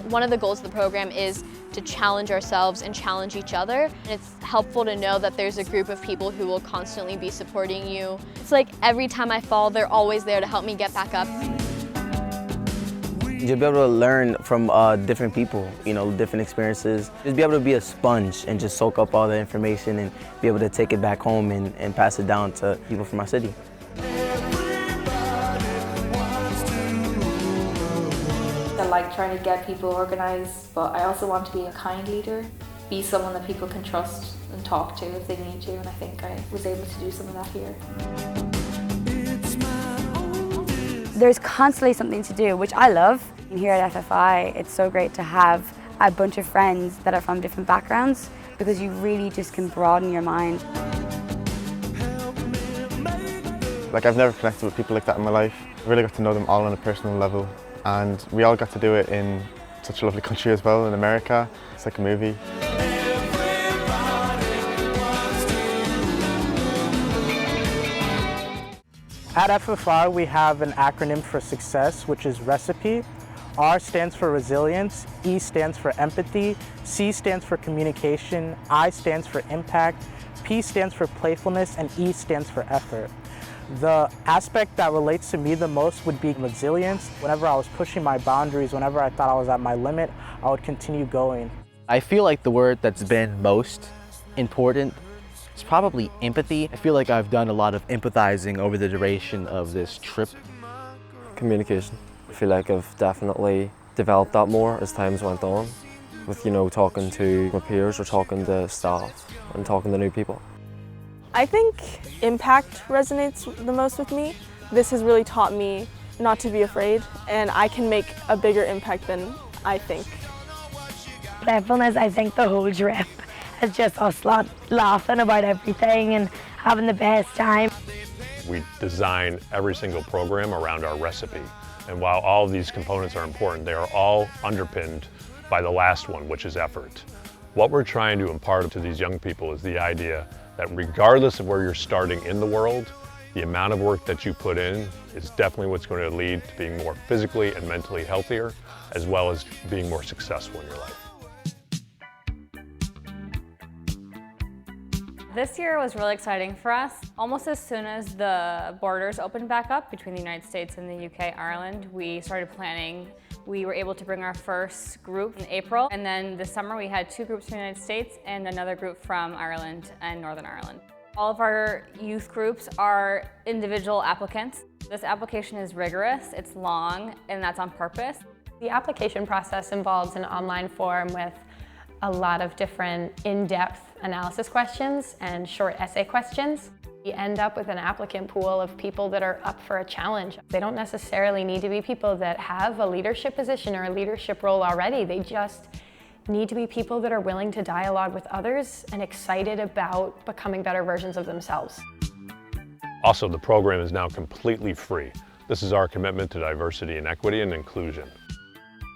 One of the goals of the program is to challenge ourselves and challenge each other. And it's helpful to know that there's a group of people who will constantly be supporting you. It's like every time I fall, they're always there to help me get back up. You'll be able to learn from different people, different experiences. Just be able to be a sponge and just soak up all the information and be able to take it back home and pass it down to people from our city. I like trying to get people organised, but I also want to be a kind leader, be someone that people can trust and talk to if they need to, and I think I was able to do some of that here. There's constantly something to do, which I love. Here at FFI, it's so great to have a bunch of friends that are from different backgrounds because you really just can broaden your mind. Like, I've never connected with people like that in my life. I really got to know them all on a personal level, and we all got to do it in such a lovely country as well, in America. It's like a movie. At FFI, we have an acronym for success, which is RECIPE. R stands for resilience, E stands for empathy, C stands for communication, I stands for impact, P stands for playfulness, and E stands for effort. The aspect that relates to me the most would be resilience. Whenever I was pushing my boundaries, whenever I thought I was at my limit, I would continue going. I feel like the word that's been most important is probably empathy. I feel like I've done a lot of empathizing over the duration of this trip. Communication. I feel like I've definitely developed that more as times went on with, talking to my peers or talking to staff and talking to new people. I think impact resonates the most with me. This has really taught me not to be afraid, and I can make a bigger impact than I think. Playfulness, I think the whole trip is just us laughing about everything and having the best time. We design every single program around our recipe. And while all of these components are important, they are all underpinned by the last one, which is effort. What we're trying to impart to these young people is the idea that regardless of where you're starting in the world, the amount of work that you put in is definitely what's going to lead to being more physically and mentally healthier, as well as being more successful in your life. This year was really exciting for us. Almost as soon as the borders opened back up between the United States and the UK, Ireland, we started planning. We were able to bring our first group in April, and then this summer we had 2 groups from the United States and another group from Ireland and Northern Ireland. All of our youth groups are individual applicants. This application is rigorous, it's long, and that's on purpose. The application process involves an online form with a lot of different in-depth analysis questions and short essay questions. You end up with an applicant pool of people that are up for a challenge. They don't necessarily need to be people that have a leadership position or a leadership role already. They just need to be people that are willing to dialogue with others and excited about becoming better versions of themselves. Also, the program is now completely free. This is our commitment to diversity and equity and inclusion.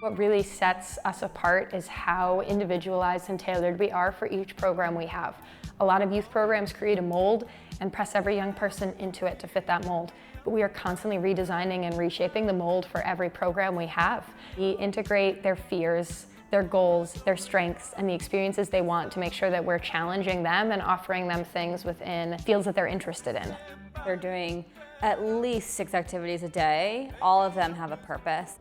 What really sets us apart is how individualized and tailored we are for each program we have. A lot of youth programs create a mold and press every young person into it to fit that mold. But we are constantly redesigning and reshaping the mold for every program we have. We integrate their fears, their goals, their strengths, and the experiences they want to make sure that we're challenging them and offering them things within fields that they're interested in. They're doing at least 6 activities a day. All of them have a purpose.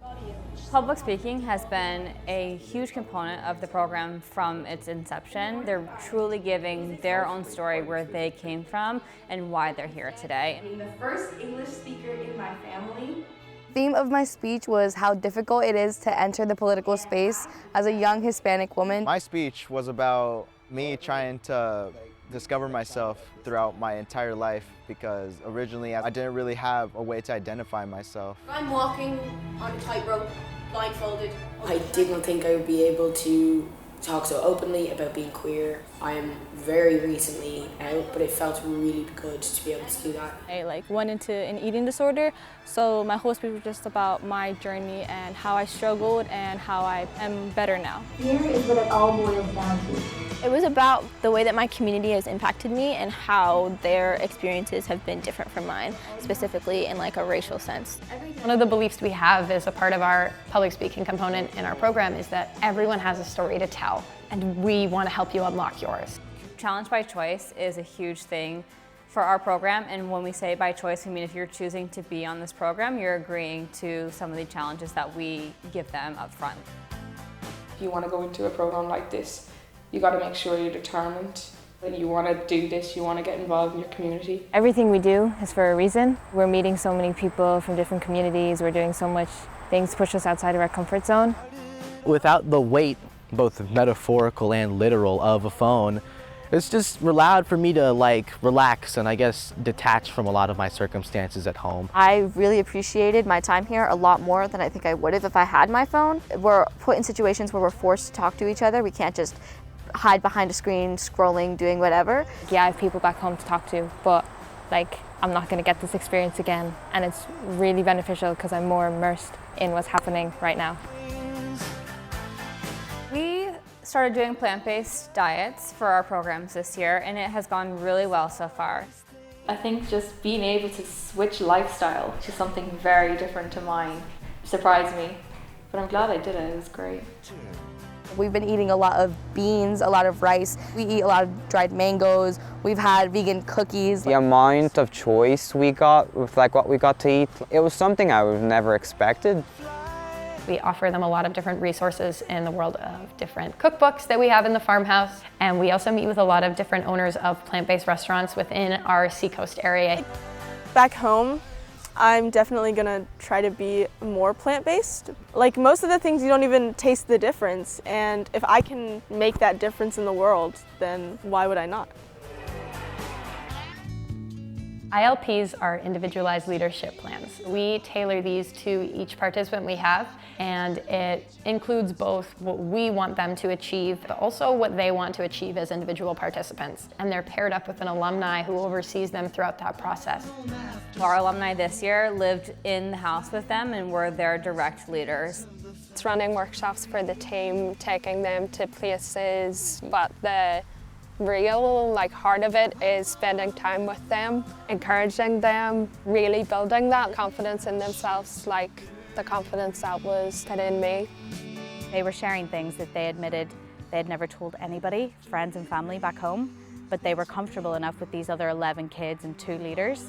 Public speaking has been a huge component of the program from its inception. They're truly giving their own story, where they came from and why they're here today. I'm the first English speaker in my family. The theme of my speech was how difficult it is to enter the political space as a young Hispanic woman. My speech was about me trying to discover myself throughout my entire life, because originally I didn't really have a way to identify myself. I'm walking on a tightrope, blindfolded. I did not think I would be able to talk so openly about being queer. I am very recently out, but it felt really good to be able to do that. I went into an eating disorder, so my whole speech was just about my journey and how I struggled and how I am better now. Fear is what it all boils down to. It was about the way that my community has impacted me and how their experiences have been different from mine, specifically in like a racial sense. One of the beliefs we have as a part of our public speaking component in our program is that everyone has a story to tell, and we want to help you unlock yours. Challenge by choice is a huge thing for our program, and when we say by choice, we mean if you're choosing to be on this program, you're agreeing to some of the challenges that we give them up front. If you want to go into a program like this, you got to make sure you're determined, that you want to do this, you want to get involved in your community. Everything we do is for a reason. We're meeting so many people from different communities, we're doing so much things to push us outside of our comfort zone. Without the weight, both metaphorical and literal, of a phone, it's just allowed for me to relax and I guess detach from a lot of my circumstances at home. I really appreciated my time here a lot more than I think I would have if I had my phone. We're put in situations where we're forced to talk to each other. We can't just hide behind a screen, scrolling, doing whatever. Yeah, I have people back home to talk to, but I'm not going to get this experience again, and it's really beneficial because I'm more immersed in what's happening right now. We started doing plant-based diets for our programs this year, and it has gone really well so far. I think just being able to switch lifestyle to something very different to mine surprised me, but I'm glad I did it. It was great. We've been eating a lot of beans, a lot of rice. We eat a lot of dried mangoes. We've had vegan cookies. The amount of choice we got with what we got to eat, it was something I would have never expected. We offer them a lot of different resources in the world of different cookbooks that we have in the farmhouse. And we also meet with a lot of different owners of plant-based restaurants within our Seacoast area. Back home, I'm definitely gonna try to be more plant-based. Like most of the things you don't even taste the difference, and if I can make that difference in the world, then why would I not? ILPs are individualized leadership plans. We tailor these to each participant we have, and it includes both what we want them to achieve, but also what they want to achieve as individual participants. And they're paired up with an alumni who oversees them throughout that process. Our alumni this year lived in the house with them and were their direct leaders. It's running workshops for the team, taking them to places, but the real heart of it is spending time with them, encouraging them, really building that confidence in themselves, like the confidence that was put in me. They were sharing things that they admitted they had never told anybody, friends and family back home, but they were comfortable enough with these other 11 kids and 2 leaders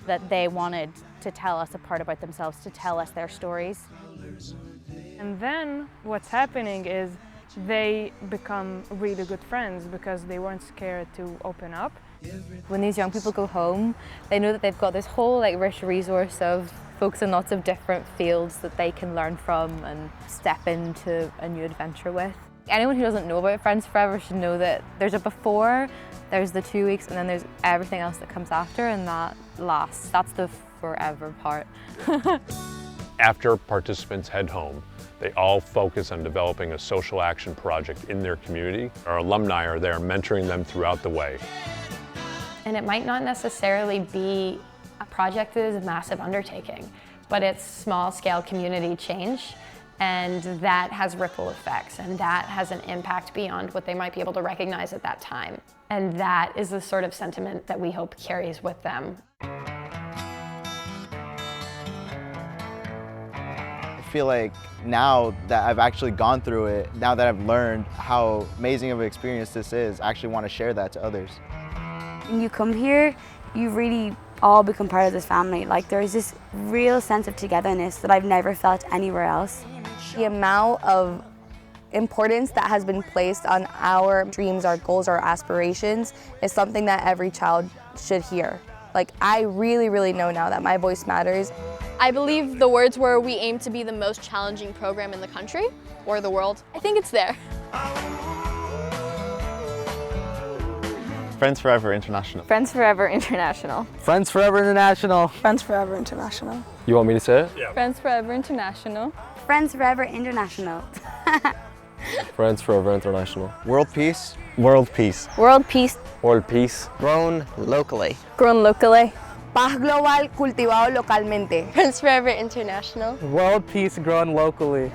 that they wanted to tell us a part about themselves, to tell us their stories. And then what's happening is they become really good friends because they weren't scared to open up. When these young people go home, they know that they've got this whole rich resource of folks in lots of different fields that they can learn from and step into a new adventure with. Anyone who doesn't know about Friends Forever should know that there's a before, there's the 2 weeks, and then there's everything else that comes after, and that lasts. That's the forever part. After participants head home, they all focus on developing a social action project in their community. Our alumni are there mentoring them throughout the way. And it might not necessarily be a project that is a massive undertaking, but it's small-scale community change, and that has ripple effects, and that has an impact beyond what they might be able to recognize at that time. And that is the sort of sentiment that we hope carries with them. I feel like now that I've actually gone through it, now that I've learned how amazing of an experience this is, I actually want to share that to others. When you come here, you really all become part of this family. There's this real sense of togetherness that I've never felt anywhere else. The amount of importance that has been placed on our dreams, our goals, our aspirations is something that every child should hear. I really, really know now that my voice matters. I believe the words were, we aim to be the most challenging program in the country or the world. I think it's there. Friends Forever International. Friends Forever International. Friends Forever International. Friends Forever International. You want me to say it? Yeah. Friends Forever International. Friends Forever International. Friends Forever International. World peace. World peace. World peace. World peace. Grown locally. Grown locally. Paz global cultivado localmente. Friends Forever International. World peace grown locally.